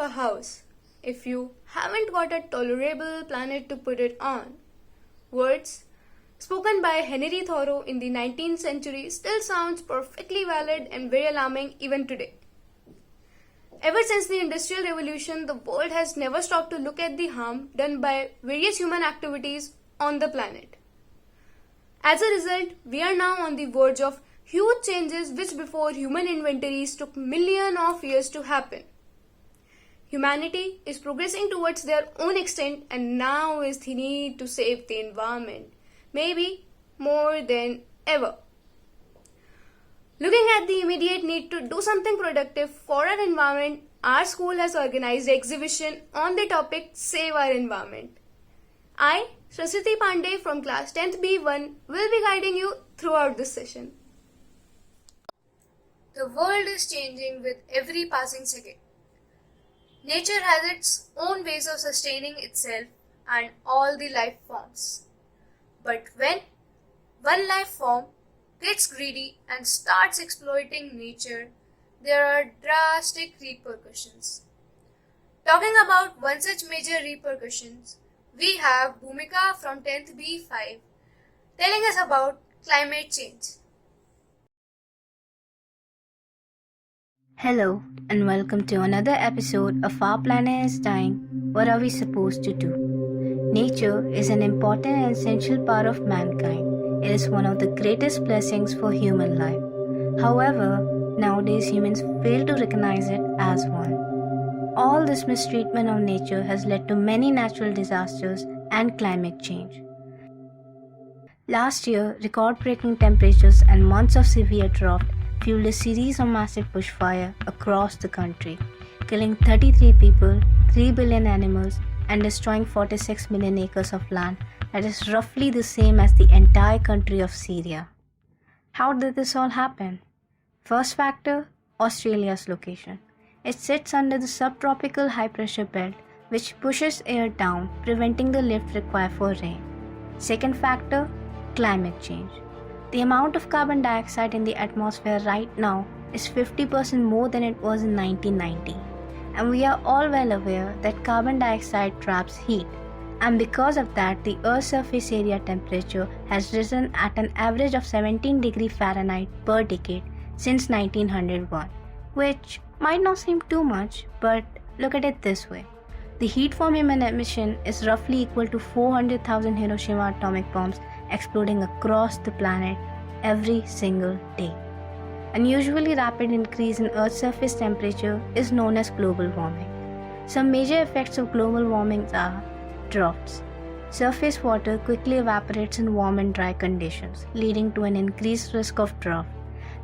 a house if you haven't got a tolerable planet to put it on. Words spoken by Henry Thoreau in the 19th century still sounds perfectly valid and very alarming even today. Ever since the Industrial Revolution, the world has never stopped to look at the harm done by various human activities on the planet. As a result, we are now on the verge of huge changes which before human inventories took millions of years to happen. Humanity is progressing towards their own extent and now is the need to save the environment, maybe more than ever. Looking at the immediate need to do something productive for our environment, our school has organized an exhibition on the topic Save Our Environment. I, Sraswati Pandey from class 10th B1 will be guiding you throughout this session. The world is changing with every passing second. Nature has its own ways of sustaining itself and all the life forms. But when one life form gets greedy and starts exploiting nature, there are drastic repercussions. Talking about one such major repercussions, we have Bhumika from 10th B5 telling us about climate change. Hello and welcome to another episode of Our Planet is Dying. What are we supposed to do? Nature is an important and essential part of mankind. It is one of the greatest blessings for human life. However, nowadays humans fail to recognize it as one. All this mistreatment of nature has led to many natural disasters and climate change. Last year, record-breaking temperatures and months of severe drought fueled a series of massive bushfires across the country, killing 33 people, 3 billion animals, and destroying 46 million acres of land. That is roughly the same as the entire country of Syria. How did this all happen? First factor, Australia's location. It sits under the subtropical high-pressure belt, which pushes air down, preventing the lift required for rain. Second factor, climate change. The amount of carbon dioxide in the atmosphere right now is 50% more than it was in 1990. And we are all well aware that carbon dioxide traps heat. And because of that, the Earth's surface area temperature has risen at an average of 17 degrees Fahrenheit per decade since 1901, which might not seem too much, but look at it this way. The heat from human emission is roughly equal to 400,000 Hiroshima atomic bombs exploding across the planet every single day. Unusually rapid increase in Earth's surface temperature is known as global warming. Some major effects of global warming are droughts. Surface water quickly evaporates in warm and dry conditions, leading to an increased risk of drought.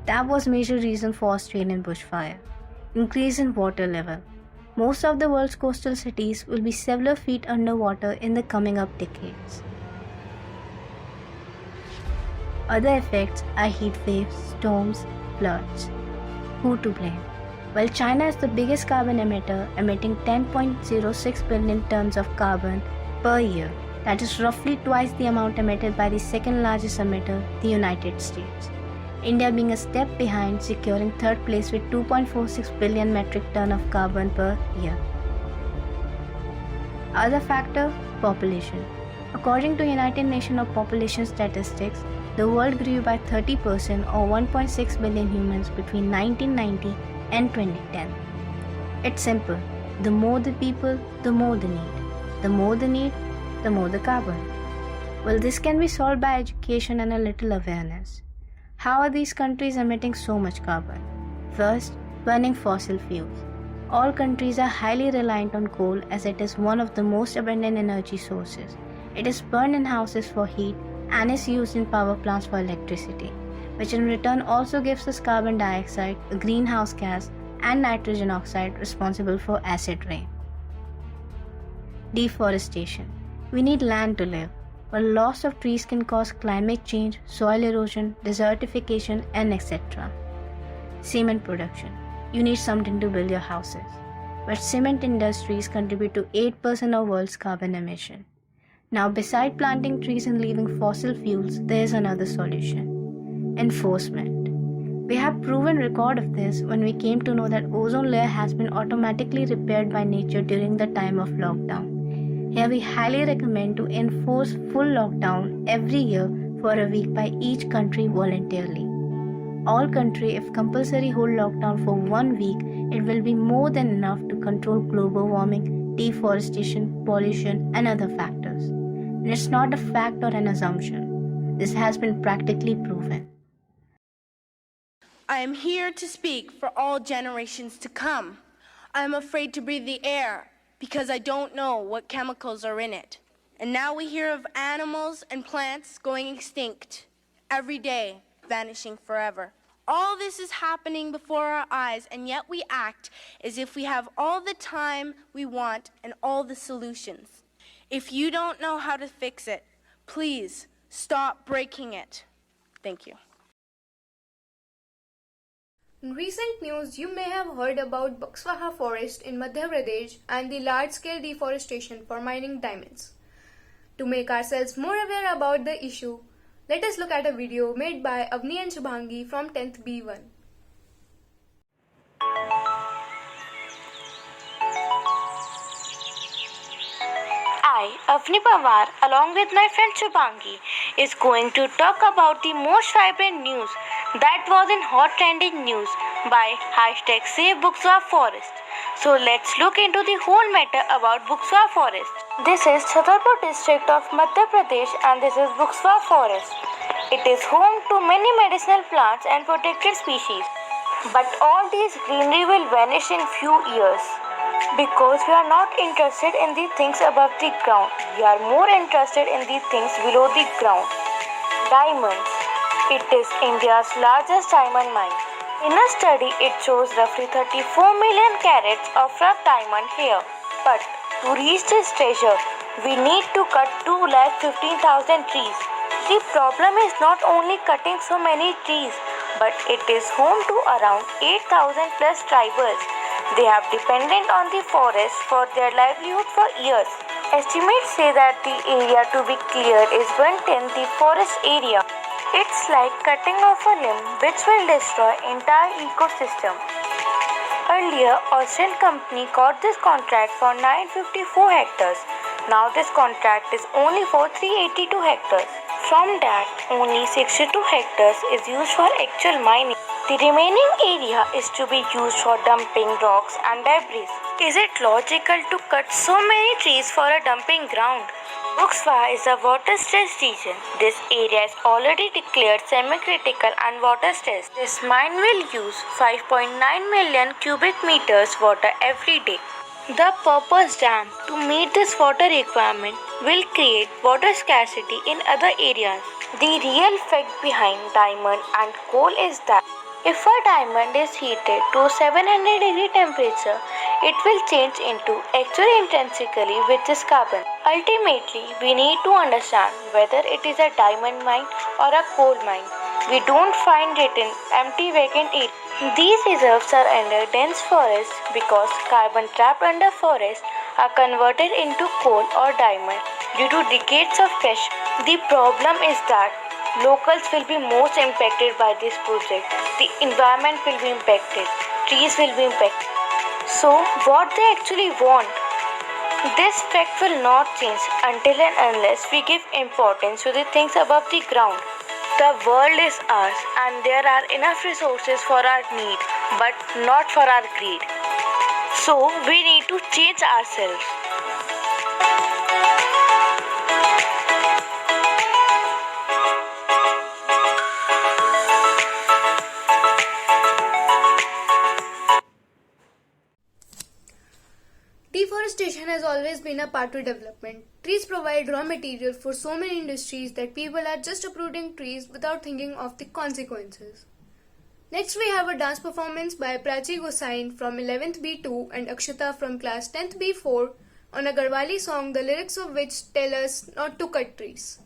That was major reason for Australian bushfire. Increase in water level. Most of the world's coastal cities will be several feet underwater in the coming up decades. Other effects are heat waves, storms, floods. Who to blame? Well, China is the biggest carbon emitter, emitting 10.06 billion tons of carbon per year. That is roughly twice the amount emitted by the second largest emitter, the United States. India being a step behind, securing third place with 2.46 billion metric ton of carbon per year. Other factor, population. According to United Nations of Population Statistics, the world grew by 30% or 1.6 billion humans between 1990 and 2010. It's simple. The more the people, the more the need. The more the need, the more the carbon. Well, this can be solved by education and a little awareness. How are these countries emitting so much carbon? First, burning fossil fuels. All countries are highly reliant on coal as it is one of the most abundant energy sources. It is burned in houses for heat and is used in power plants for electricity, which in return also gives us carbon dioxide, a greenhouse gas, and nitrogen oxide responsible for acid rain. Deforestation. We need land to live, but loss of trees can cause climate change, soil erosion, desertification, and etc. Cement production. You need something to build your houses, but cement industries contribute to 8% of world's carbon emission. Now, beside planting trees and leaving fossil fuels, there is another solution. Enforcement. We have proven record of this when we came to know that ozone layer has been automatically repaired by nature during the time of lockdown. Here we highly recommend to enforce full lockdown every year for a week by each country voluntarily. All country, if compulsory hold lockdown for 1 week, it will be more than enough to control global warming, deforestation, pollution and other factors. And it's not a fact or an assumption. This has been practically proven. I am here to speak for all generations to come. I am afraid to breathe the air because I don't know what chemicals are in it. And now we hear of animals and plants going extinct every day, vanishing forever. All this is happening before our eyes, and yet we act as if we have all the time we want and all the solutions. If you don't know how to fix it, please stop breaking it. Thank you. In recent news, you may have heard about Buxwaha forest in Madhya Pradesh and the large-scale deforestation for mining diamonds. To make ourselves more aware about the issue, let us look at a video made by Avni and Shubhangi from 10th B1. I, Avni Pawar, along with my friend Shubhangi, is going to talk about the most vibrant news that was in hot trending news by hashtag Save Buxwa Forest. So let's look into the whole matter about Buxwa Forest. This is Chhatarpur district of Madhya Pradesh and this is Buxwa Forest. It is home to many medicinal plants and protected species. But all these greenery will vanish in few years. Because we are not interested in the things above the ground, we are more interested in the things below the ground. Diamonds. It is India's largest diamond mine. In a study, it shows roughly 34 million carats of rough diamond here. But to reach this treasure, we need to cut 2,15,000 trees. The problem is not only cutting so many trees, but it is home to around 8,000 plus tribals. They have depended on the forest for their livelihood for years. Estimates say that the area to be cleared is 1/10 the forest area. It's like cutting off a limb which will destroy entire ecosystem. Earlier, Austrian company got this contract for 954 hectares. Now this contract is only for 382 hectares. From that, only 62 hectares is used for actual mining. The remaining area is to be used for dumping rocks and debris. Is it logical to cut so many trees for a dumping ground? Buxwa is a water-stressed region. This area is already declared semi-critical and water-stressed. This mine will use 5.9 million cubic meters water every day. The proposed dam to meet this water requirement will create water scarcity in other areas. The real fact behind diamond and coal is that if a diamond is heated to 700 degree temperature, it will change into actually intrinsically which is carbon. Ultimately, we need to understand whether it is a diamond mine or a coal mine. We don't find it in empty vacant areas. These reserves are under dense forest because carbon trapped under forest are converted into coal or diamond due to decades of pressure. The problem is that locals will be most impacted by this project. The environment will be impacted. Trees will be impacted. So, what they actually want? This fact will not change until and unless we give importance to the things above the ground. The world is ours and there are enough resources for our need, but not for our greed. So, we need to change ourselves. Deforestation has always been a part of development. Trees provide raw material for so many industries that people are just uprooting trees without thinking of the consequences. Next we have a dance performance by Prachi Gosain from 11th B2 and Akshata from class 10th B4 on a Garhwali song, the lyrics of which tell us not to cut trees.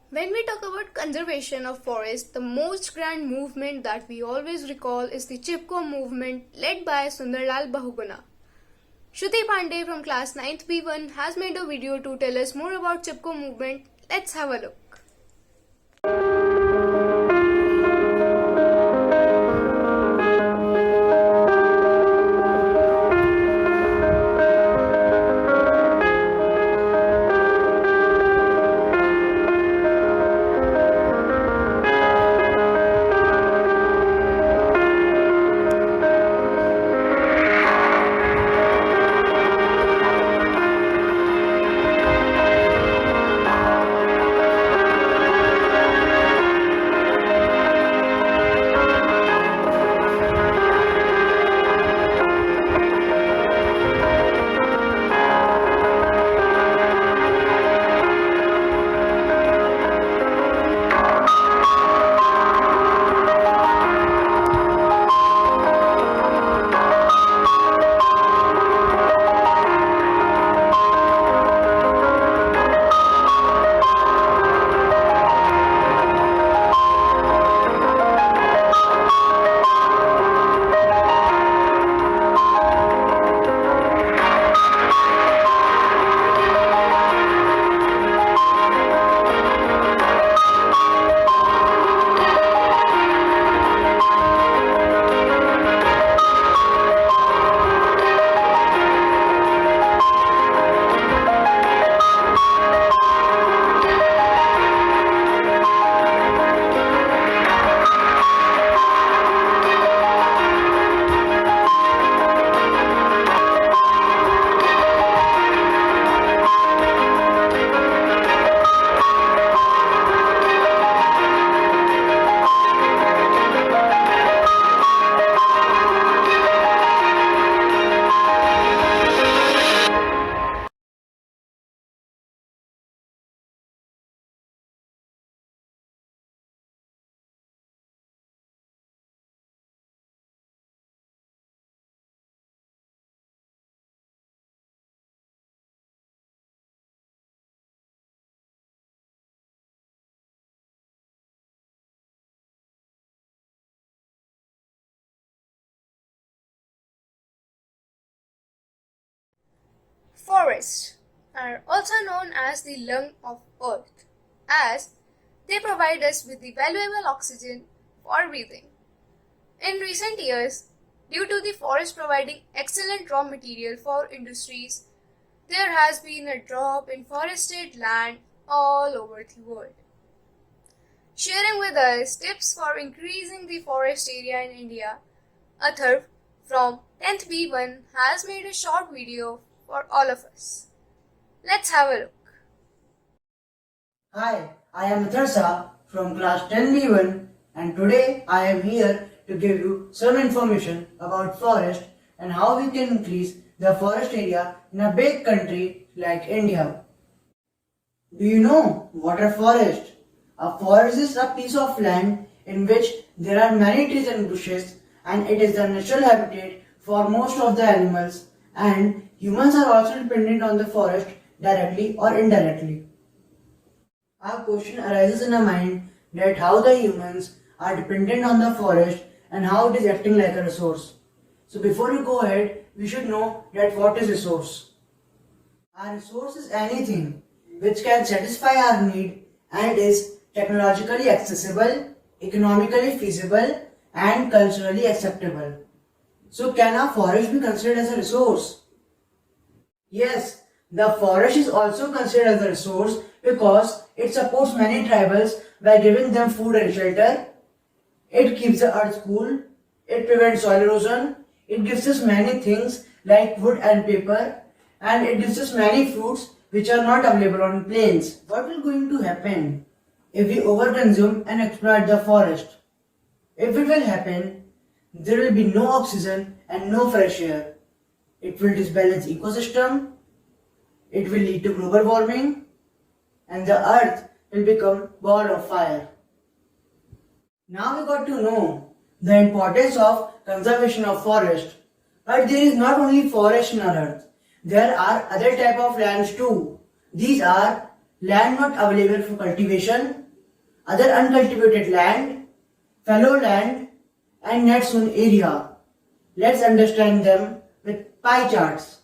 When we talk about conservation of forests, the most grand movement that we always recall is the Chipko movement led by Sundarlal Bahuguna. Shruti Pandey from class 9th B1 has made a video to tell us more about Chipko movement. Let's have a look. Forests are also known as the lung of earth, as they provide us with the valuable oxygen for breathing. In recent years, due to the forest providing excellent raw material for industries, there has been a drop in forested land all over the world. Sharing with us tips for increasing the forest area in India, Atharv from 10th B1 has made a short video for all of us. Let's have a look. Hi, I am Tharsa from class 10B1 and today I am here to give you some information about forest and how we can increase the forest area in a big country like India. Do you know what a forest? A forest is a piece of land in which there are many trees and bushes, and it is the natural habitat for most of the animals, and humans are also dependent on the forest directly or indirectly. Our question arises in our mind that how the humans are dependent on the forest and how it is acting like a resource. So before you go ahead, we should know that what is resource. A resource is anything which can satisfy our need and is technologically accessible, economically feasible, and culturally acceptable. So can a forest be considered as a resource? Yes, the forest is also considered as a resource because it supports many tribals by giving them food and shelter. It keeps the earth cool, it prevents soil erosion, it gives us many things like wood and paper, and it gives us many fruits which are not available on plains. What will going to happen if we overconsume and exploit the forest? If it will happen, there will be no oxygen and no fresh air. It will disbalance ecosystem, it will lead to global warming, and the earth will become ball of fire. Now we got to know the importance of conservation of forest. But there is not only forest in our earth. There are other type of lands too. These are land not available for cultivation, other uncultivated land, fallow land, and net sown area. Let's understand them with pie charts.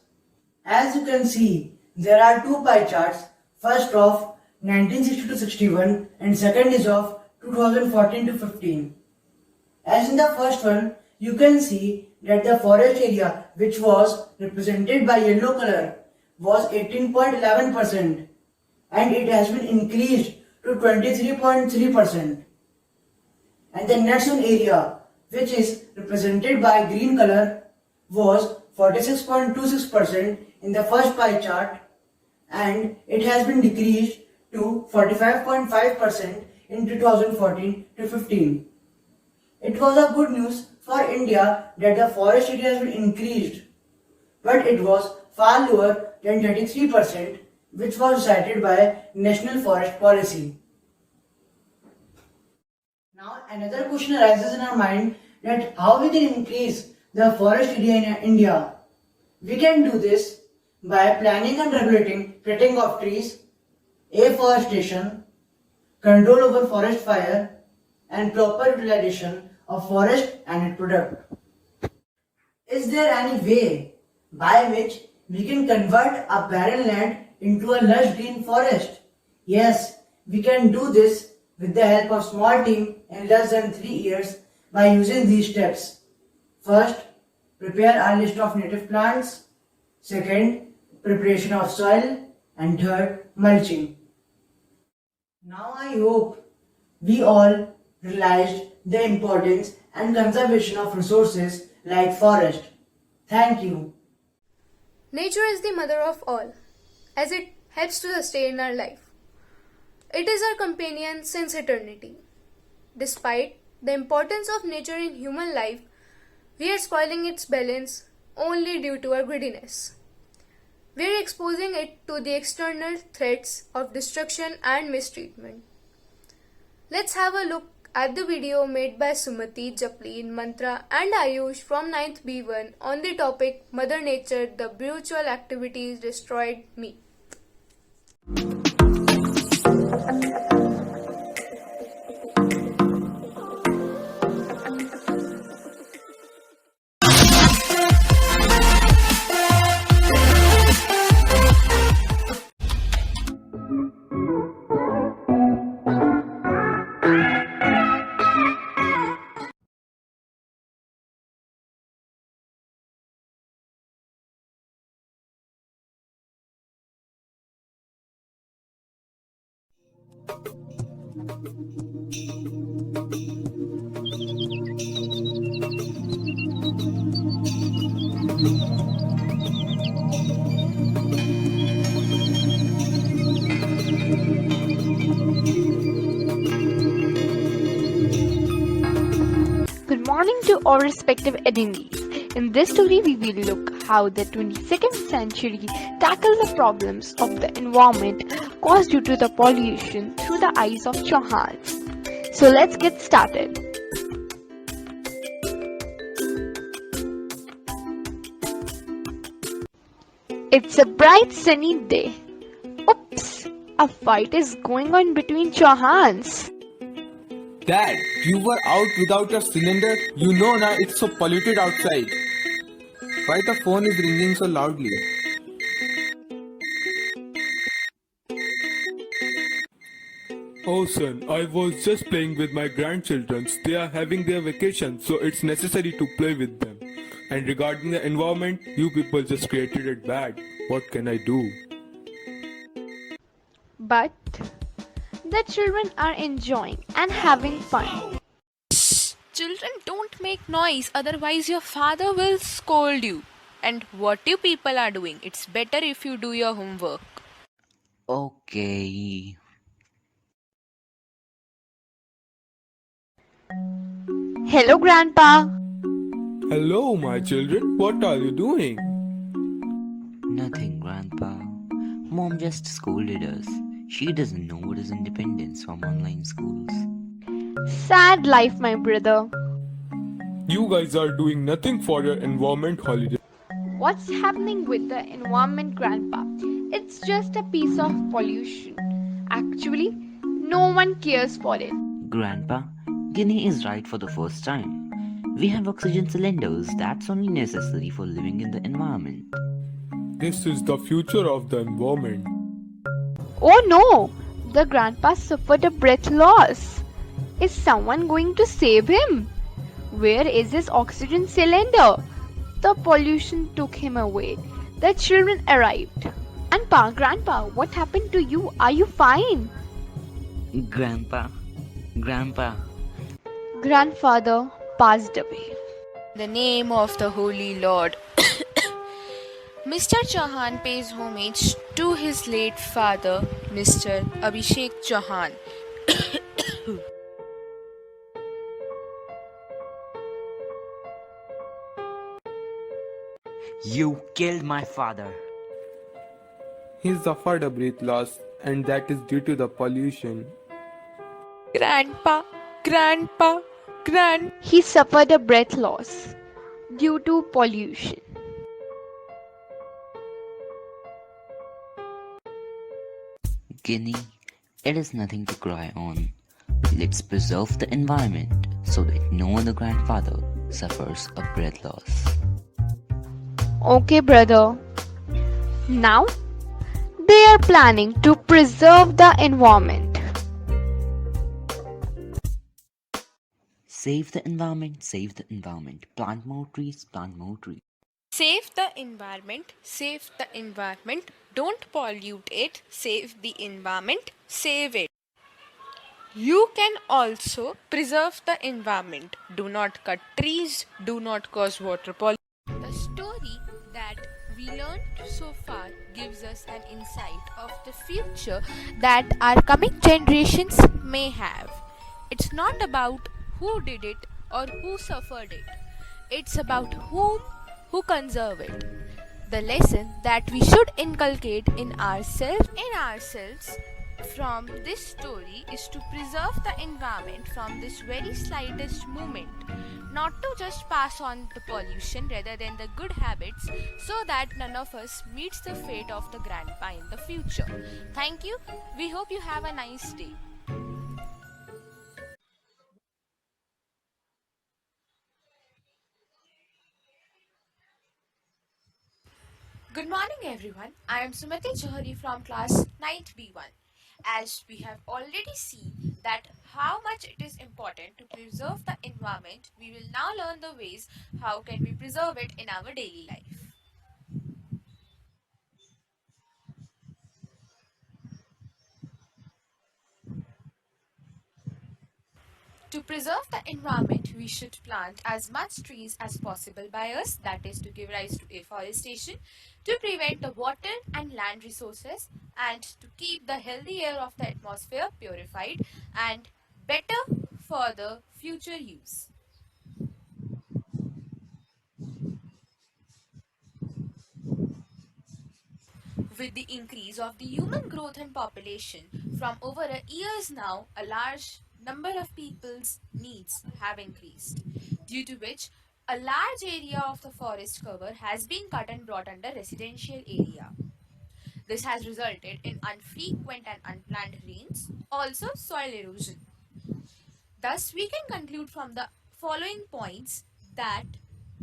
As you can see, there are two pie charts. First of 1960 to 61 and second is of 2014 to 15. As in the first one, you can see that the forest area which was represented by yellow color was 18.11% and it has been increased to 23.3%. And the net sown area which is represented by green color was 46.26% in the first pie chart and it has been decreased to 45.5% in 2014 to 15. It was a good news for India that the forest area has been increased, but it was far lower than 33%, which was cited by National Forest Policy. Now another question arises in our mind that how we can increase the forest area in India. We can do this by planning and regulating cutting of trees, afforestation, control over forest fire, and proper utilization of forest and its product. Is there any way by which we can convert a barren land into a lush green forest? Yes, we can do this with the help of small team in less than 3 years by using these steps. First, prepare a list of native plants. Second, preparation of soil. And third, mulching. Now I hope we all realized the importance and conservation of resources like forest. Thank you. Nature is the mother of all, as it helps to sustain our life. It is our companion since eternity. Despite the importance of nature in human life, we are spoiling its balance only due to our greediness. We are exposing it to the external threats of destruction and mistreatment. Let's have a look at the video made by Sumati, Japlin, Mantra and Ayush from 9th B1 on the topic Mother Nature, the Brutal Activities Destroyed Me. Good morning, our respective identities. In this story, we will look how the 22nd century tackles the problems of the environment caused due to the pollution through the eyes of Chauhans. So let's get started. It's a bright sunny day. Oops! A fight is going on between Chauhans. Dad, you were out without your cylinder? You know now it's so polluted outside. Why the phone is ringing so loudly? Oh son, I was just playing with my grandchildren. They are having their vacation, so it's necessary to play with them. And regarding the environment, you people just created it bad. What can I do? But the children are enjoying and having fun. Children, don't make noise, otherwise, your father will scold you. And what you people are doing, it's better if you do your homework. Okay. Hello, Grandpa. Hello, my children. What are you doing? Nothing, Grandpa. Mom just scolded us. She doesn't know what is independence from online schools. Sad life, my brother. You guys are doing nothing for your environment holiday. What's happening with the environment, Grandpa? It's just a piece of pollution. Actually, no one cares for it. Grandpa, Guinea is right for the first time. We have oxygen cylinders that's only necessary for living in the environment. This is the future of the environment. Oh no! The grandpa suffered a breath loss. Is someone going to save him? Where is his oxygen cylinder? The pollution took him away. The children arrived. Grandpa, what happened to you? Are you fine? Grandpa, Grandfather passed away. In the name of the Holy Lord. Mr. Chauhan pays homage to his late father, Mr. Abhishek Chauhan. you killed my father. He suffered a breath loss, and that is due to the pollution. Grandpa. He suffered a breath loss due to pollution. Guinea, it is nothing to cry on. Let's preserve the environment so that no other grandfather suffers a breath loss. Okay, brother. Now, they are planning to preserve the environment. Save the environment, save the environment. Plant more trees, plant more trees. Save the environment, save the environment. Don't pollute it, save the environment, save it. You can also preserve the environment. Do not cut trees, do not cause water pollution. The story that we learned so far gives us an insight of the future that our coming generations may have. It's not about who did it or who suffered it. It's about who conserve it. The lesson that we should inculcate in ourselves from this story is to preserve the environment from this very slightest moment, not to just pass on the pollution rather than the good habits, so that none of us meets the fate of the grandpa in the future. Thank you. We hope you have a nice day. Good morning, everyone. I am Sumati Johari from class 9th B1. As we have already seen that how much it is important to preserve the environment, we will now learn the ways how can we preserve it in our daily life. To preserve the environment, we should plant as much trees as possible by us, that is to give rise to afforestation, to prevent the water and land resources, and to keep the healthy air of the atmosphere purified and better for the future use. With the increase of the human growth and population from over a years now, a large number of people's needs have increased, due to which a large area of the forest cover has been cut and brought under residential area. This has resulted in unfrequent and unplanned rains, also soil erosion. Thus, we can conclude from the following points that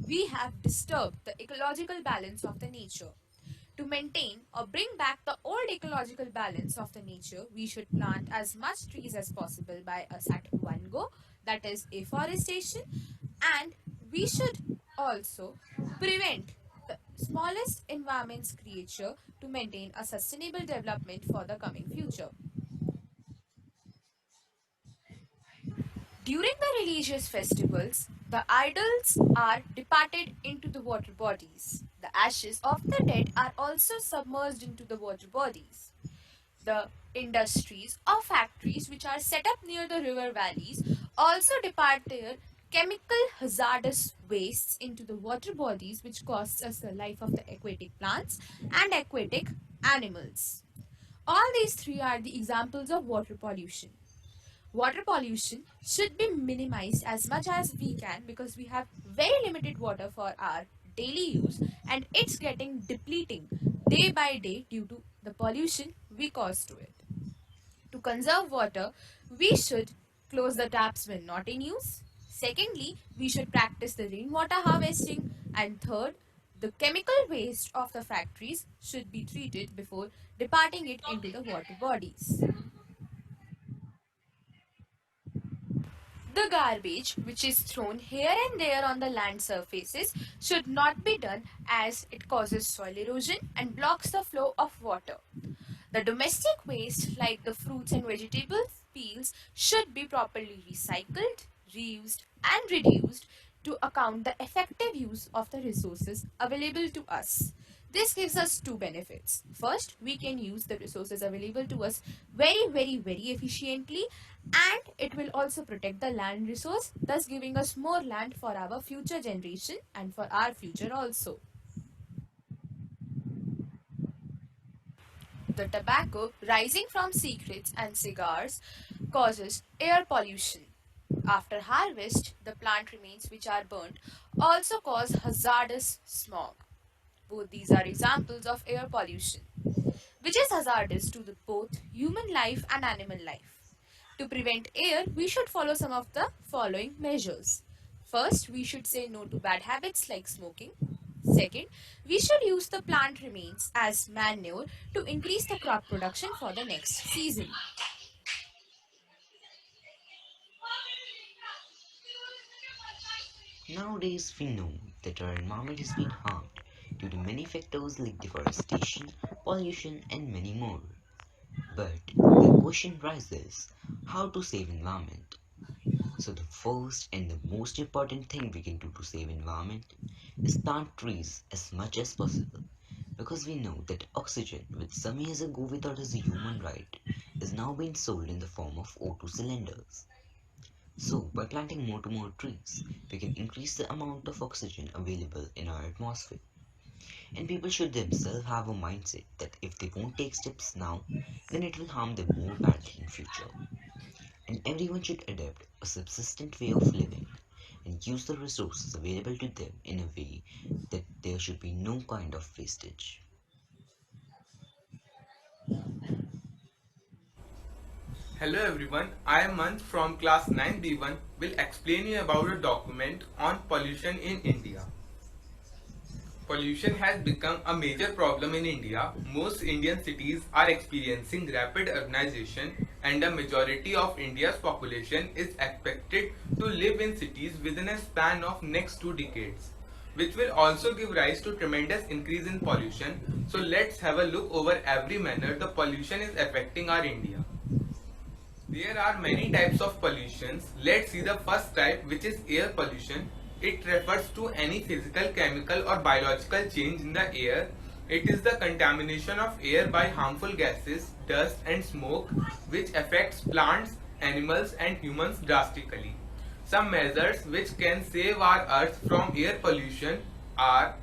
we have disturbed the ecological balance of the nature. To maintain or bring back the old ecological balance of the nature, we should plant as much trees as possible by us at one go, that is afforestation, and we should also prevent the smallest environment's creature to maintain a sustainable development for the coming future. During the religious festivals, the idols are departed into the water bodies. The ashes of the dead are also submerged into the water bodies. The industries or factories which are set up near the river valleys also depart their chemical hazardous wastes into the water bodies, which costs us the life of the aquatic plants and aquatic animals. All these three are the examples of water pollution. Water pollution should be minimized as much as we can because we have very limited water for our daily use and it's getting depleting day by day due to the pollution we cause to it. To conserve water, we should close the taps when not in use. Secondly, we should practice the rainwater harvesting. And third, the chemical waste of the factories should be treated before departing it into the water bodies. The garbage which is thrown here and there on the land surfaces should not be done as it causes soil erosion and blocks the flow of water. The domestic waste like the fruits and vegetable peels should be properly recycled, reused and reduced to account the effective use of the resources available to us. This gives us two benefits. First, we can use the resources available to us very efficiently, and it will also protect the land resource, thus giving us more land for our future generation and for our future also. The tobacco rising from cigarettes and cigars causes air pollution. After harvest, the plant remains which are burnt also cause hazardous smog. Both these are examples of air pollution, which is hazardous to both human life and animal life. To prevent air, we should follow some of the following measures. First, we should say no to bad habits like smoking. Second, we should use the plant remains as manure to increase the crop production for the next season. Nowadays, we know that our environment has been harmed due to many factors like deforestation, pollution, and many more. But the question rises, how to save environment? So the first and the most important thing we can do to save environment is plant trees as much as possible, because we know that oxygen, which some years ago we thought as a human right, is now being sold in the form of O2 cylinders. So by planting more to more trees, we can increase the amount of oxygen available in our atmosphere. And people should themselves have a mindset that if they won't take steps now, then it will harm them more badly in future. And everyone should adopt a subsistent way of living and use the resources available to them in a way that there should be no kind of wastage. Hello everyone, I am Manth from class 9B1 will explain you about a document on pollution in India. Pollution has become a major problem in India. Most Indian cities are experiencing rapid urbanization and a majority of India's population is expected to live in cities within a span of next 2 decades, which will also give rise to tremendous increase in pollution. So let's have a look over every manner the pollution is affecting our India. There are many types of pollutions. Let's see the first type, which is air pollution. It refers to any physical, chemical or biological change in the air. It is the contamination of air by harmful gases, dust and smoke which affects plants, animals and humans drastically. Some measures which can save our earth from air pollution are: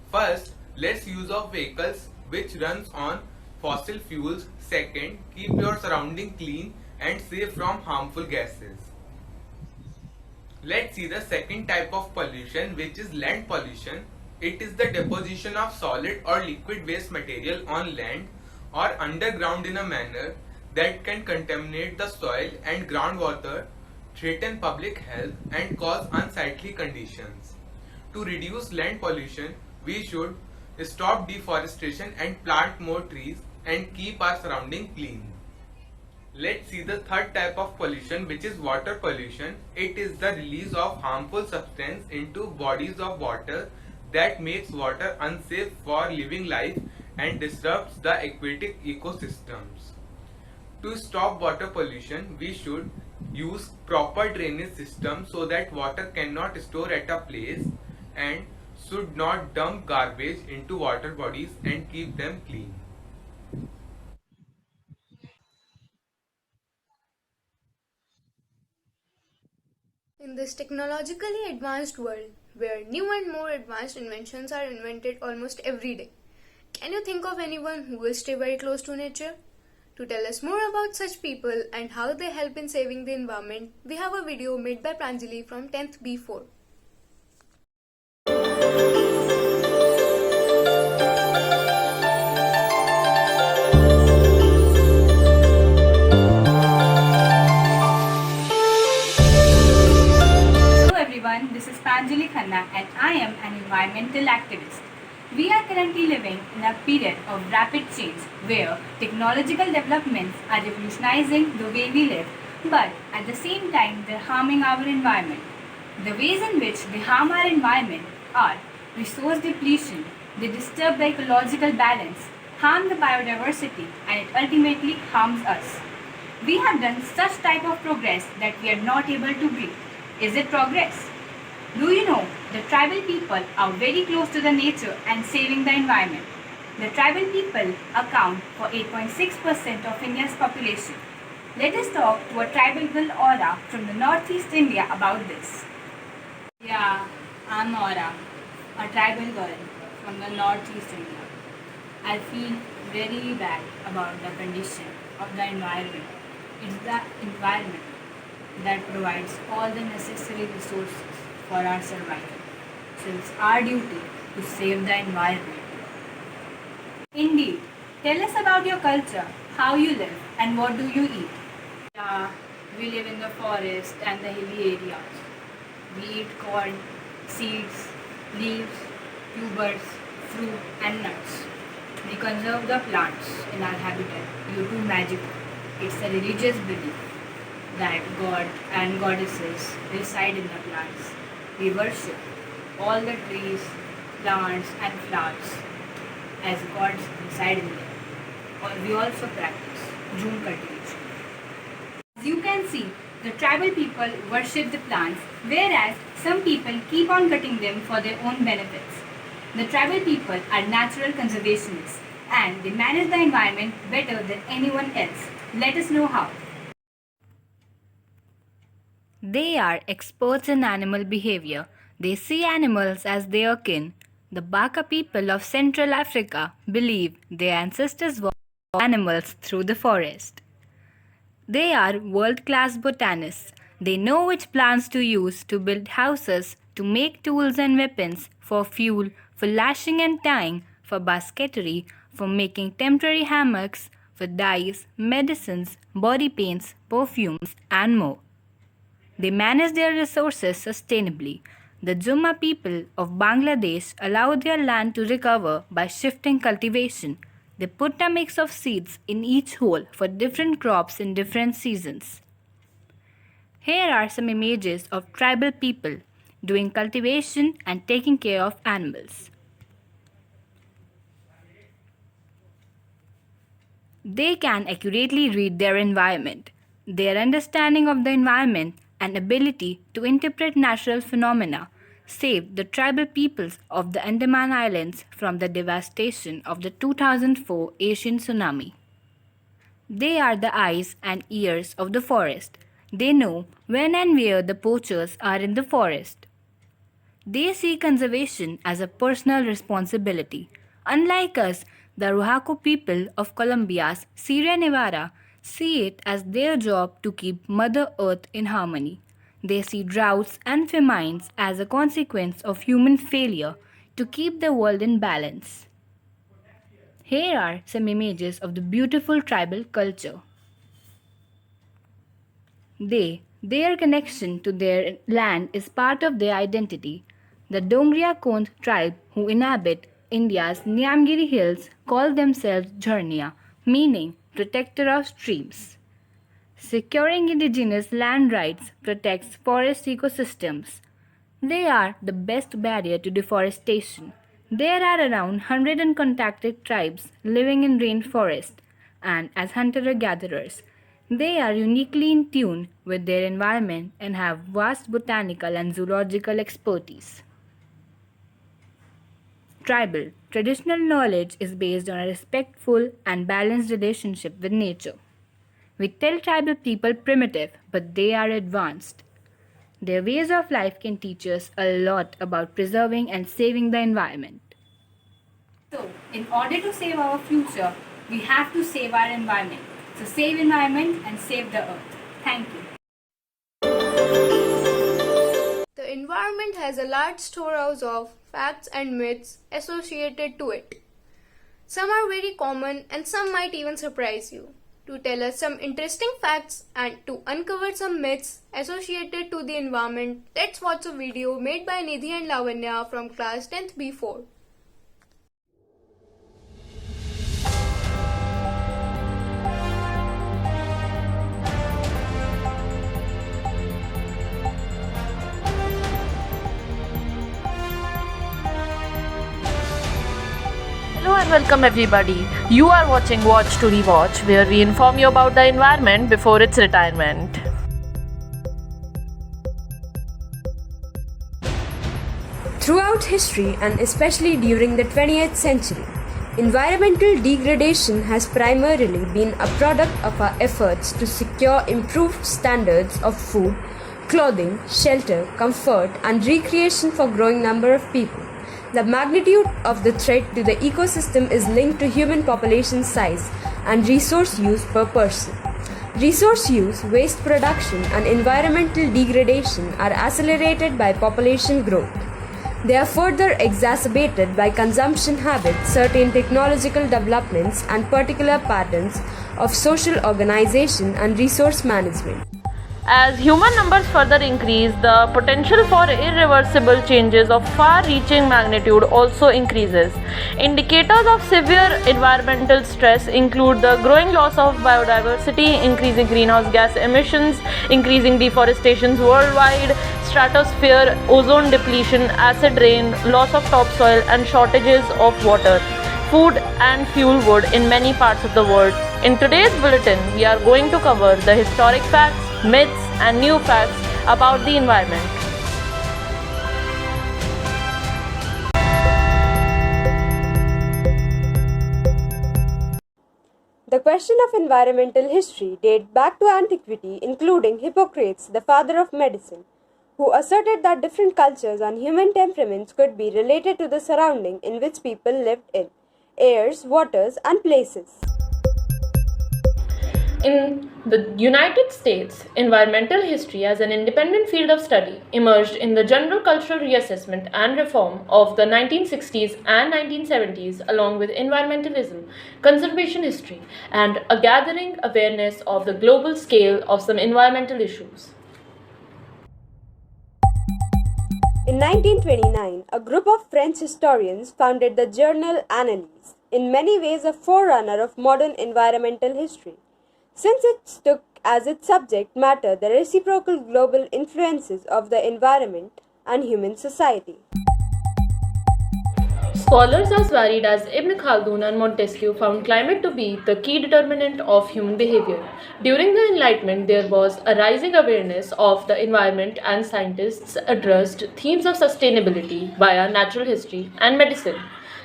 first, less use of vehicles. which runs on fossil fuels. Second, keep your surrounding clean and safe from harmful gases. Let's see the second type of pollution, which is land pollution. It is the deposition of solid or liquid waste material on land or underground in a manner that can contaminate the soil and groundwater, threaten public health, and cause unsightly conditions. To reduce land pollution, we should stop deforestation and plant more trees and keep our surrounding clean. Let's see the third type of pollution, which is water pollution. It is the release of harmful substance into bodies of water that makes water unsafe for living life and disrupts the aquatic ecosystems. To stop water pollution, we should use proper drainage system so that water cannot store at a place, and should not dump garbage into water bodies and keep them clean. In this technologically advanced world, where new and more advanced inventions are invented almost every day, can you think of anyone who will stay very close to nature? To tell us more about such people and how they help in saving the environment, we have a video made by Pranjali from 10th B4. Hello everyone, this is Pranjali Khanna and I am an environmental activist. We are currently living in a period of rapid change where technological developments are revolutionizing the way we live, but at the same time they're harming our environment. The ways in which they harm our environment are resource depletion, they disturb the ecological balance, harm the biodiversity, and it ultimately harms us. We have done such type of progress that we are not able to breathe. Is it progress? Do you know the tribal people are very close to the nature and saving the environment? The tribal people account for 8.6% of India's population. Let us talk to a tribal girl Aura from the northeast India about this. Yeah, I'm Aura, a tribal girl from the northeast India. I feel very bad about the condition of the environment. It's the environment that provides all the necessary resources for our survival. So it's our duty to save the environment. Indeed, tell us about your culture, how you live, and what do you eat? Yeah, we live in the forest and the hilly areas. We eat corn, seeds, leaves, tubers, fruit, and nuts. We conserve the plants in our habitat due to magic. It's a religious belief that God and goddesses reside in the plants. We worship all the trees, plants, and flowers as gods reside in them. We also practice June cultivation. As you can see, the tribal people worship the plants, whereas some people keep on cutting them for their own benefits. The tribal people are natural conservationists and they manage the environment better than anyone else. Let us know how. They are experts in animal behavior. They see animals as their kin. The Baka people of Central Africa believe their ancestors walked animals through the forest. They are world-class botanists. They know which plants to use to build houses, to make tools and weapons, for fuel, for lashing and tying, for basketry, for making temporary hammocks, for dyes, medicines, body paints, perfumes, and more. They manage their resources sustainably. The Jumma people of Bangladesh allow their land to recover by shifting cultivation. They put a mix of seeds in each hole for different crops in different seasons. Here are some images of tribal people doing cultivation and taking care of animals. They can accurately read their environment. Their understanding of the environment and ability to interpret natural phenomena saved the tribal peoples of the Andaman Islands from the devastation of the 2004 Asian tsunami. They are the eyes and ears of the forest. They know when and where the poachers are in the forest. They see conservation as a personal responsibility. Unlike us, The Rojaco people of Colombia's Sierra Nevada see it as their job to keep Mother Earth in harmony. They see droughts and famines as a consequence of human failure to keep the world in balance. Here are some images of the beautiful tribal culture. Their connection to their land is part of their identity. The Dongria Kond tribe who inhabit India's Nyamgiri hills call themselves Jharnia, meaning protector of streams. Securing indigenous land rights protects forest ecosystems. They are the best barrier to deforestation. There are around 100 uncontacted tribes living in rainforest, and as hunter-gatherers, they are uniquely in tune with their environment and have vast botanical and zoological expertise. Tribal traditional knowledge is based on a respectful and balanced relationship with nature. We tell tribal people primitive, but they are advanced. Their ways of life can teach us a lot about preserving and saving the environment. So, in order to save our future, we have to save our environment. So, save environment and save the earth. Thank you. The environment has a large storehouse of facts and myths associated to it. Some are very common and some might even surprise you. To tell us some interesting facts and to uncover some myths associated to the environment, let's watch a video made by Nidhi and Lavanya from class 10th B4. Hello and welcome everybody. You are watching Watch to Rewatch, where we inform you about the environment before its retirement. Throughout history and especially during the 20th century, environmental degradation has primarily been a product of our efforts to secure improved standards of food, clothing, shelter, comfort, and recreation for growing number of people. The magnitude of the threat to the ecosystem is linked to human population size and resource use per person. Resource use, waste production, and environmental degradation are accelerated by population growth. They are further exacerbated by consumption habits, certain technological developments, and particular patterns of social organization and resource management. As human numbers further increase, the potential for irreversible changes of far-reaching magnitude also increases. Indicators of severe environmental stress include the growing loss of biodiversity, increasing greenhouse gas emissions, increasing deforestation worldwide, stratosphere, ozone depletion, acid rain, loss of topsoil, and shortages of water, food, and fuel wood in many parts of the world. In today's bulletin, we are going to cover the historic facts, myths, and new facts about the environment. The question of environmental history dates back to antiquity, including Hippocrates, the father of medicine, who asserted that different cultures and human temperaments could be related to the surrounding in which people lived in, airs, waters, and places. In the United States, environmental history as an independent field of study emerged in the general cultural reassessment and reform of the 1960s and 1970s, along with environmentalism, conservation history, and a gathering awareness of the global scale of some environmental issues. In 1929, a group of French historians founded the journal Analyse, in many ways a forerunner of modern environmental history, since it took as its subject matter the reciprocal global influences of the environment and human society. Scholars as varied as Ibn Khaldun and Montesquieu found climate to be the key determinant of human behavior. During the Enlightenment, there was a rising awareness of the environment, and scientists addressed themes of sustainability via natural history and medicine.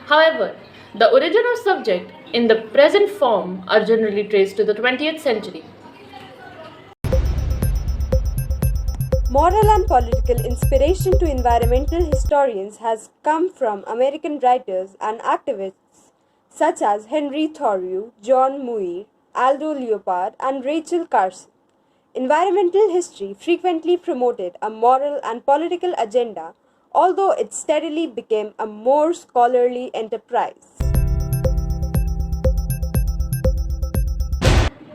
However, the origin of subject in the present form are generally traced to the 20th century. Moral and political inspiration to environmental historians has come from American writers and activists such as Henry Thoreau, John Muir, Aldo Leopold, and Rachel Carson. Environmental history frequently promoted a moral and political agenda, although it steadily became a more scholarly enterprise.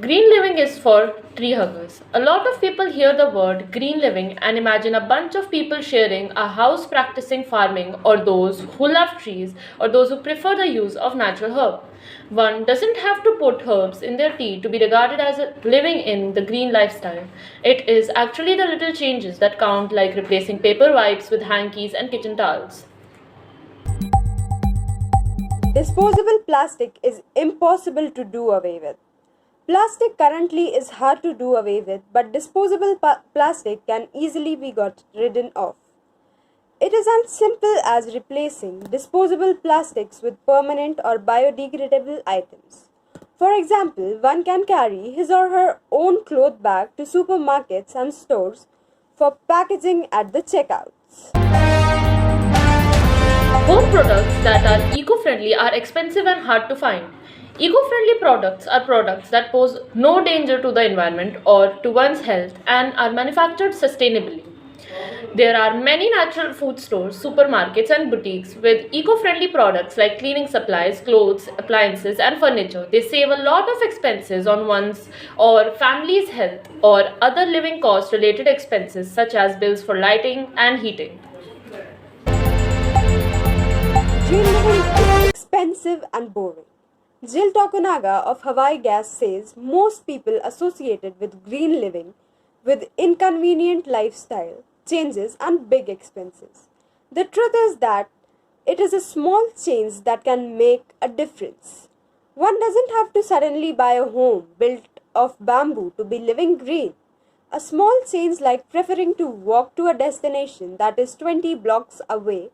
Green living is for tree huggers. A lot of people hear the word green living and imagine a bunch of people sharing a house practicing farming, or those who love trees, or those who prefer the use of natural herb. One doesn't have to put herbs in their tea to be regarded as living in the green lifestyle. It is actually the little changes that count, like replacing paper wipes with hankies and kitchen towels. Disposable plastic is impossible to do away with. Plastic currently is hard to do away with, but disposable plastic can easily be got rid of. It is as simple as replacing disposable plastics with permanent or biodegradable items. For example, one can carry his or her own cloth bag to supermarkets and stores for packaging at the checkouts. Home products that are eco-friendly are expensive and hard to find. Eco-friendly products are products that pose no danger to the environment or to one's health and are manufactured sustainably. There are many natural food stores, supermarkets, and boutiques with eco-friendly products like cleaning supplies, clothes, appliances, and furniture. They save a lot of expenses on one's or family's health or other living cost related expenses such as bills for lighting and heating. Green living is expensive and boring. Jill Tokunaga of Hawaii Gas says most people associated with green living with inconvenient lifestyle changes and big expenses. The truth is that it is a small change that can make a difference. One doesn't have to suddenly buy a home built of bamboo to be living green. A small change like preferring to walk to a destination that is 20 blocks away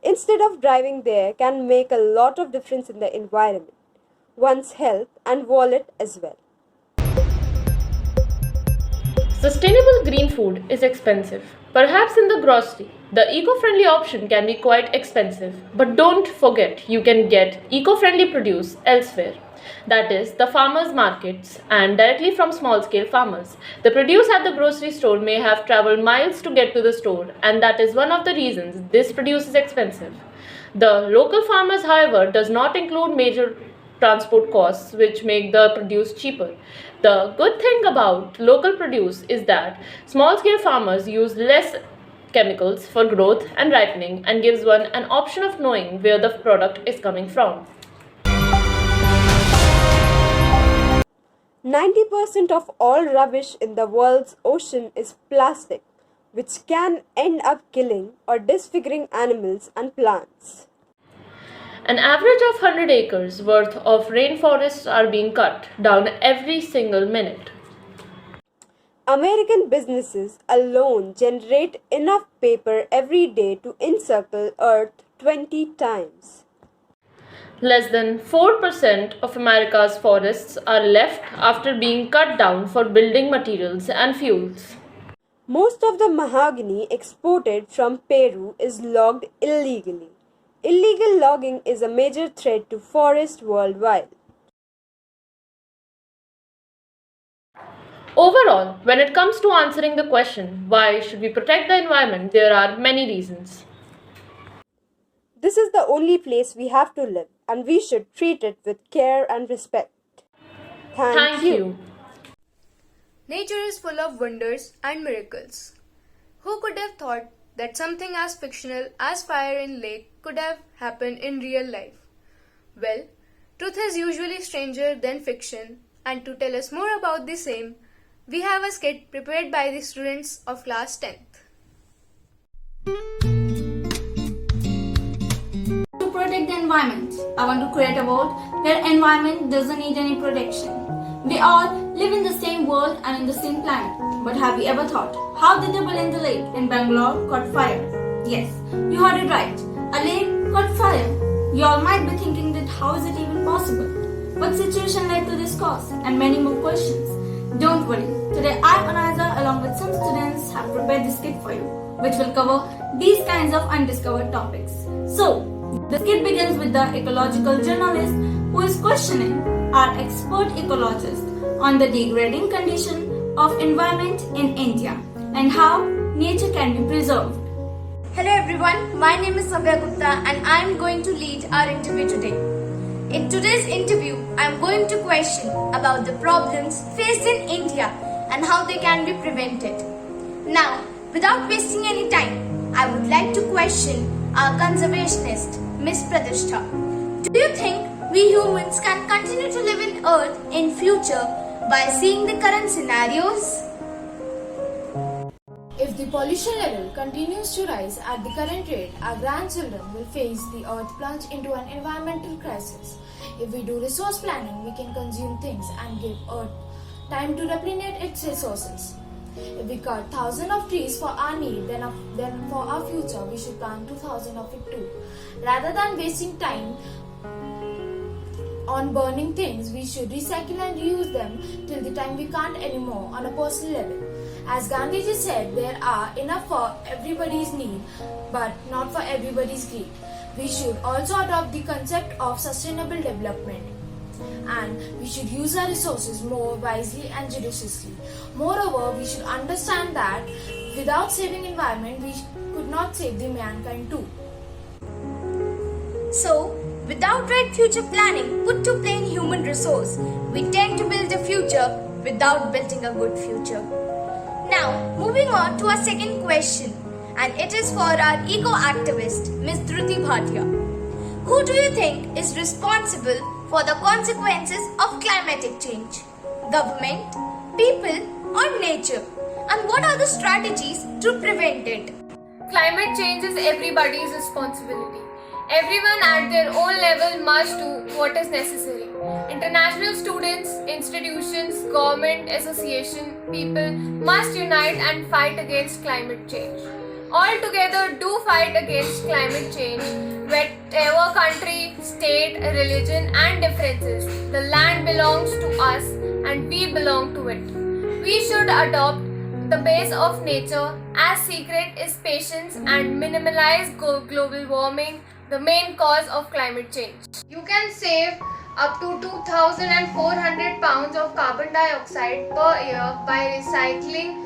instead of driving there can make a lot of difference in the environment, one's health and wallet as well. Sustainable green food is expensive. Perhaps in the grocery, the eco-friendly option can be quite expensive. But don't forget, you can get eco-friendly produce elsewhere. That is, the farmers' markets and directly from small-scale farmers. The produce at the grocery store may have traveled miles to get to the store, and that is one of the reasons this produce is expensive. The local farmers, however, does not include major transport costs which make the produce cheaper. The good thing about local produce is that small scale farmers use less chemicals for growth and ripening and gives one an option of knowing where the product is coming from. 90% of all rubbish in the world's ocean is plastic, which can end up killing or disfiguring animals and plants. An average of 100 acres worth of rainforests are being cut down every single minute. American businesses alone generate enough paper every day to encircle Earth 20 times. Less than 4% of America's forests are left after being cut down for building materials and fuels. Most of the mahogany exported from Peru is logged illegally. Illegal logging is a major threat to forests worldwide. Overall, when it comes to answering the question, why should we protect the environment, there are many reasons. This is the only place we have to live, and we should treat it with care and respect. Thank you. Nature is full of wonders and miracles. Who could have thought that something as fictional as fire in lake could have happened in real life? Well, truth is usually stranger than fiction, and to tell us more about the same, we have a skit prepared by the students of class 10th. To protect the environment, I want to create a world where environment doesn't need any protection. We all live in the same world and in the same planet. But have you ever thought how the double in the lake in Bangalore caught fire? Yes, you heard it right. A lake caught fire. You all might be thinking that how is it even possible? What situation led to this cause? And many more questions. Don't worry. Today I, Anaza, along with some students, have prepared this skit for you, which will cover these kinds of undiscovered topics. So, the skit begins with the ecological journalist who is questioning our expert ecologist on the degrading condition of environment in India and how nature can be preserved. Hello everyone, my name is Savya Gupta and I am going to lead our interview today. In today's interview, I am going to question about the problems faced in India and how they can be prevented. Now, without wasting any time, I would like to question our conservationist, Miss Pratishta. Do you think we humans can continue to live in Earth in future by seeing the current scenarios? If the pollution level continues to rise at the current rate, our grandchildren will face the earth plunge into an environmental crisis. If we do resource planning, we can consume things and give earth time to replenish its resources. If we cut thousands of trees for our need, then for our future we should plant 2,000 of it too. Rather than wasting time on burning things, we should recycle and reuse them till the time we can't anymore on a personal level. As Gandhiji said, there are enough for everybody's need, but not for everybody's greed. We should also adopt the concept of sustainable development, and we should use our resources more wisely and judiciously. Moreover, we should understand that without saving environment, we could not save the mankind too. So, without right future planning put to play in human resource, we tend to build a future without building a good future. Now, moving on to our second question, and it is for our eco-activist, Ms. Dhruti Bhatia. Who do you think is responsible for the consequences of climatic change? Government, people, or nature? And what are the strategies to prevent it? Climate change is everybody's responsibility. Everyone at their own level must do what is necessary. International students, institutions, government, association, people must unite and fight against climate change. All together do fight against climate change. Whatever country, state, religion and differences, the land belongs to us and we belong to it. We should adopt the base of nature as secret is patience and minimize global warming, the main cause of climate change. You can save up to 2,400 pounds of carbon dioxide per year by recycling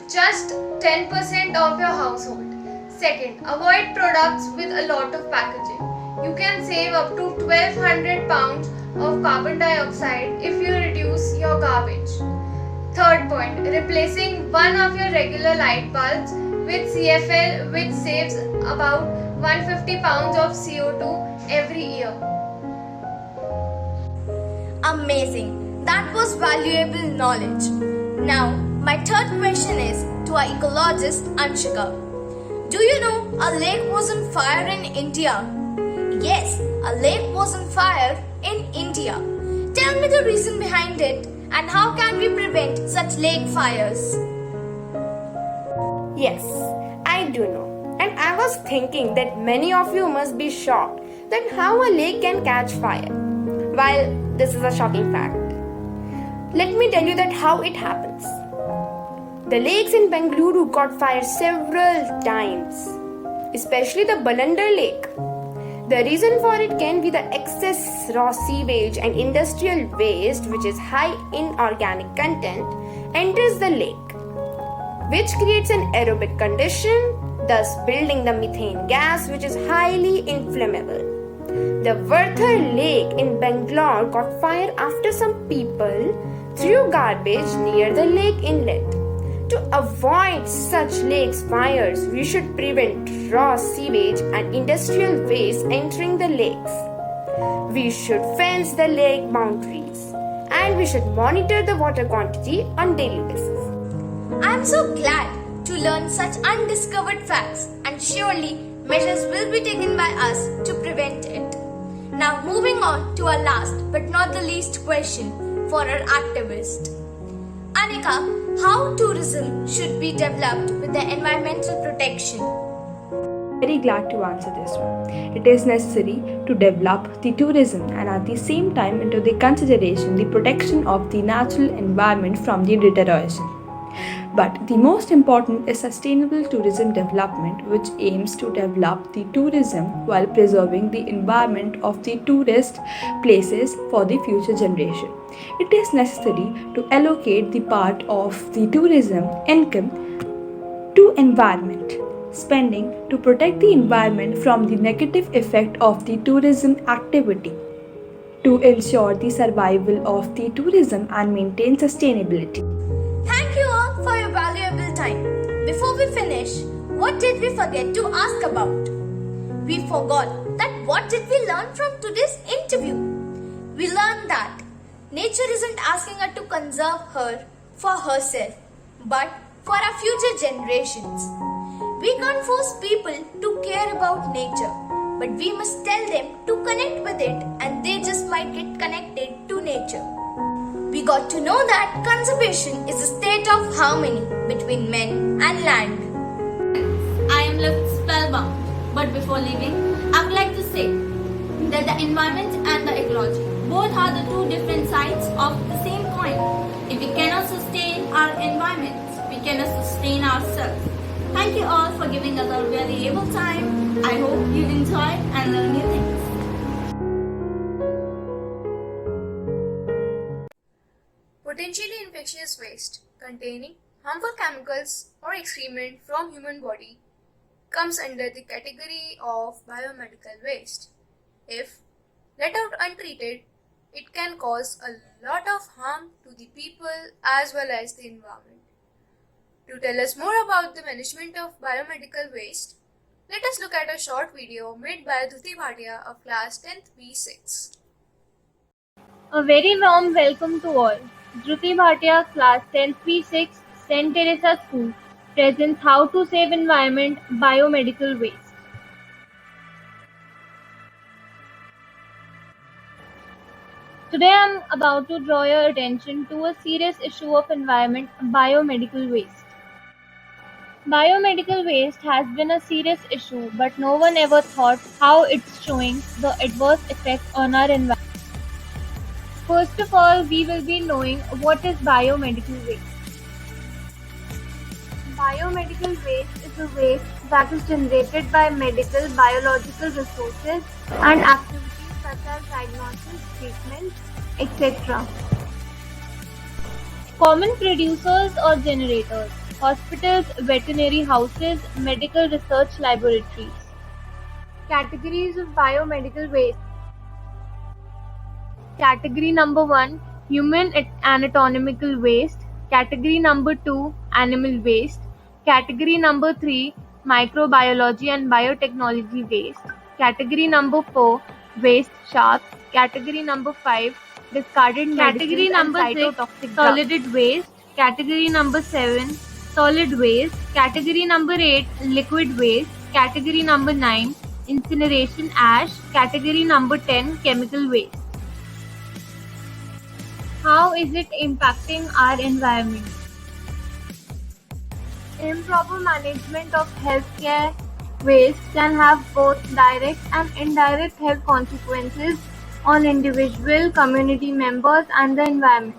just 10% of your household. Second, avoid products with a lot of packaging. You can save up to 1,200 pounds of carbon dioxide if you reduce your garbage. Third point, replacing one of your regular light bulbs with CFL, which saves about 150 pounds of CO2 every year. Amazing. That was valuable knowledge. Now, my third question is to our ecologist Anshika. Do you know a lake was on fire in India? Yes, a lake was on fire in India. Tell me the reason behind it and how can we prevent such lake fires? Yes, I do know. And I was thinking that many of you must be shocked that how a lake can catch fire. While this is a shocking fact, let me tell you that how it happens. The lakes in Bengaluru caught fire several times, especially the Balandar lake. The reason for it can be the excess raw sewage and industrial waste, which is high in organic content, enters the lake, which creates an aerobic condition, thus building the methane gas, which is highly inflammable. The Varthar lake in Bangalore caught fire after some people threw garbage near the lake inlet. To avoid such lakes fires, we should prevent raw sewage and industrial waste entering the lakes. We should fence the lake boundaries and we should monitor the water quantity on daily basis. I am so glad to learn such undiscovered facts and surely measures will be taken by us to prevent it. Now moving on to our last but not the least question for our activist. Anika, how tourism should be developed with the environmental protection? Very glad to answer this one. It is necessary to develop the tourism and at the same time into the consideration the protection of the natural environment from the deterioration. But the most important is sustainable tourism development, which aims to develop the tourism while preserving the environment of the tourist places for the future generation. It is necessary to allocate the part of the tourism income to environment spending to protect the environment from the negative effect of the tourism activity to ensure the survival of the tourism and maintain sustainability. Thank you all for your valuable time. Before we finish, what did we forget to ask about? We forgot that what did we learn from today's interview? We learned that nature isn't asking us to conserve her for herself, but for our future generations. We can't force people to care about nature, but we must tell them to connect with it and they just might get connected to nature. We got to know that conservation is a state of harmony between men and land. I am left spellbound, but before leaving, I would like to say that the environment and the ecology both are the two different sides of the same coin. If we cannot sustain our environments, we cannot sustain ourselves. Thank you all for giving us a valuable time. I hope you enjoy and learn new things. Potentially infectious waste containing harmful chemicals or excrement from human body comes under the category of biomedical waste. If let out untreated, it can cause a lot of harm to the people as well as the environment. To tell us more about the management of biomedical waste, let us look at a short video made by Dhruti Bhatia of class 10th B6. A very warm welcome to all. Dhruti Bhatia, class 10th B6, St. Teresa School, presents How to Save Environment Biomedical Waste. Today I am about to draw your attention to a serious issue of environment, biomedical waste. Biomedical waste has been a serious issue, but no one ever thought how it's showing the adverse effect on our environment. First of all, we will be knowing what is biomedical waste. Biomedical waste is a waste that is generated by medical, biological resources and activities such as diagnosis, treatment, etc. Common producers or generators: hospitals, veterinary houses, medical research laboratories. Categories of biomedical waste. Category number 1, human anatomical waste. Category number 2, animal waste. Category number 3, microbiology and biotechnology waste. Category number 4, waste sharps. Category number 5, discarded Category medicines number and 6, cytotoxic solid waste. Category number 7, solid waste. Category number 8, liquid waste. Category number 9, incineration ash. Category number 10, chemical waste. How is it impacting our environment? Improper management of healthcare waste can have both direct and indirect health consequences on individual, community members, and the environment.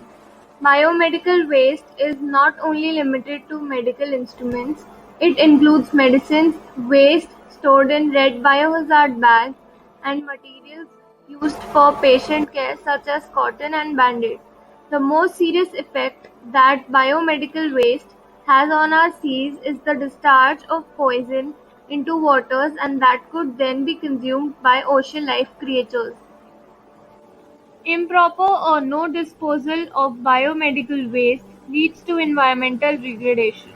Biomedical waste is not only limited to medical instruments, it includes medicines, waste stored in red biohazard bags, and materials used for patient care such as cotton and band-aids. The most serious effect that biomedical waste has on our seas is the discharge of poison into waters, and that could then be consumed by ocean life creatures. Improper or no disposal of biomedical waste leads to environmental degradation.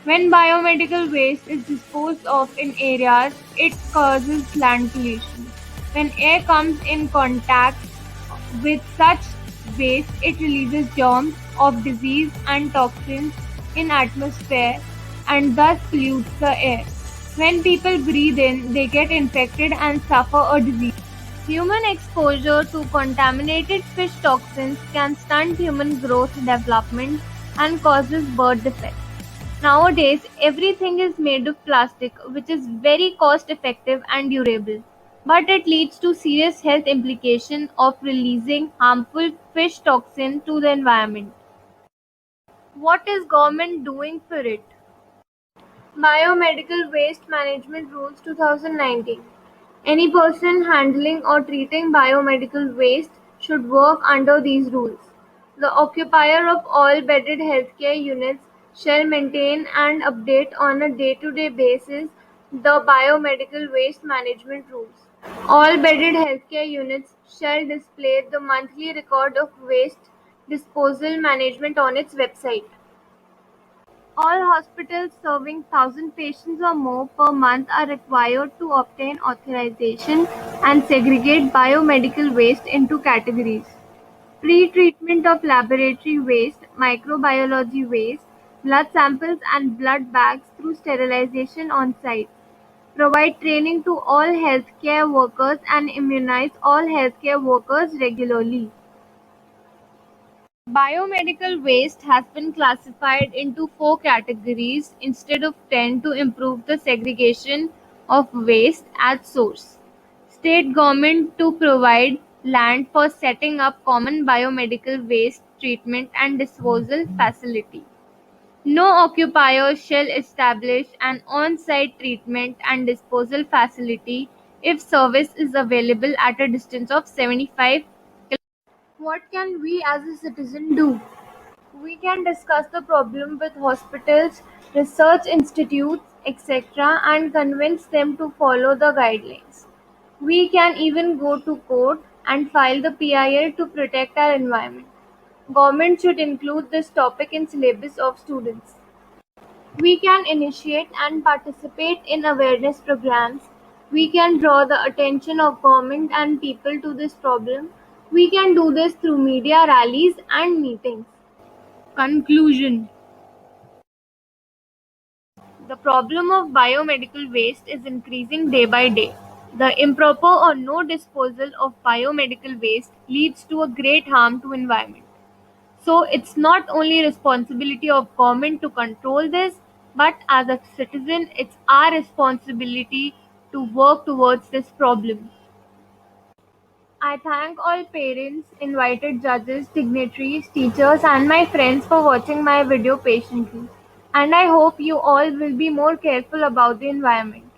When biomedical waste is disposed of in areas, it causes land pollution. When air comes in contact with such waste, it releases germs of disease and toxins in atmosphere and thus pollutes the air. When people breathe in, they get infected and suffer a disease. Human exposure to contaminated fish toxins can stunt human growth development and causes birth defects. Nowadays, everything is made of plastic, which is very cost effective and durable, but it leads to serious health implications of releasing harmful fish toxin to the environment. What is government doing for it? Biomedical Waste Management Rules 2019. Any person handling or treating biomedical waste should work under these rules. The occupier of all bedded healthcare units shall maintain and update on a day-to-day basis the biomedical waste management rules. All bedded healthcare units shall display the monthly record of waste disposal management on its website. All hospitals serving 1,000 patients or more per month are required to obtain authorization and segregate biomedical waste into categories: pre-treatment of laboratory waste, microbiology waste, blood samples and blood bags through sterilization on site. Provide training to all healthcare workers and immunize all healthcare workers regularly. Biomedical waste has been classified into 4 categories instead of 10 to improve the segregation of waste at source. State government to provide land for setting up common biomedical waste treatment and disposal facility. No occupier shall establish an on-site treatment and disposal facility if service is available at a distance of 75 km. What can we as a citizen do? We can discuss the problem with hospitals, research institutes, etc., and convince them to follow the guidelines. We can even go to court and file the PIL to protect our environment. Government should include this topic in syllabus of students. We can initiate and participate in awareness programs. We can draw the attention of government and people to this problem. We can do this through media rallies and meetings. Conclusion. The problem of biomedical waste is increasing day by day. The improper or no disposal of biomedical waste leads to a great harm to environment. So it's not only responsibility of government to control this, but as a citizen, it's our responsibility to work towards this problem. I thank all parents, invited judges, dignitaries, teachers, and my friends for watching my video patiently. And I hope you all will be more careful about the environment.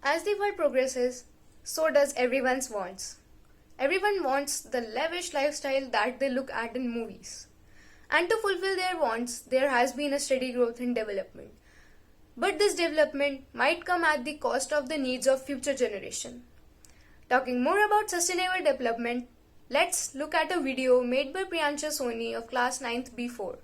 As the world progresses, so does everyone's wants. Everyone wants the lavish lifestyle that they look at in movies. And to fulfill their wants, there has been a steady growth in development. But this development might come at the cost of the needs of future generation. Talking more about sustainable development, let's look at a video made by Priyansha Soni of class 9th B4.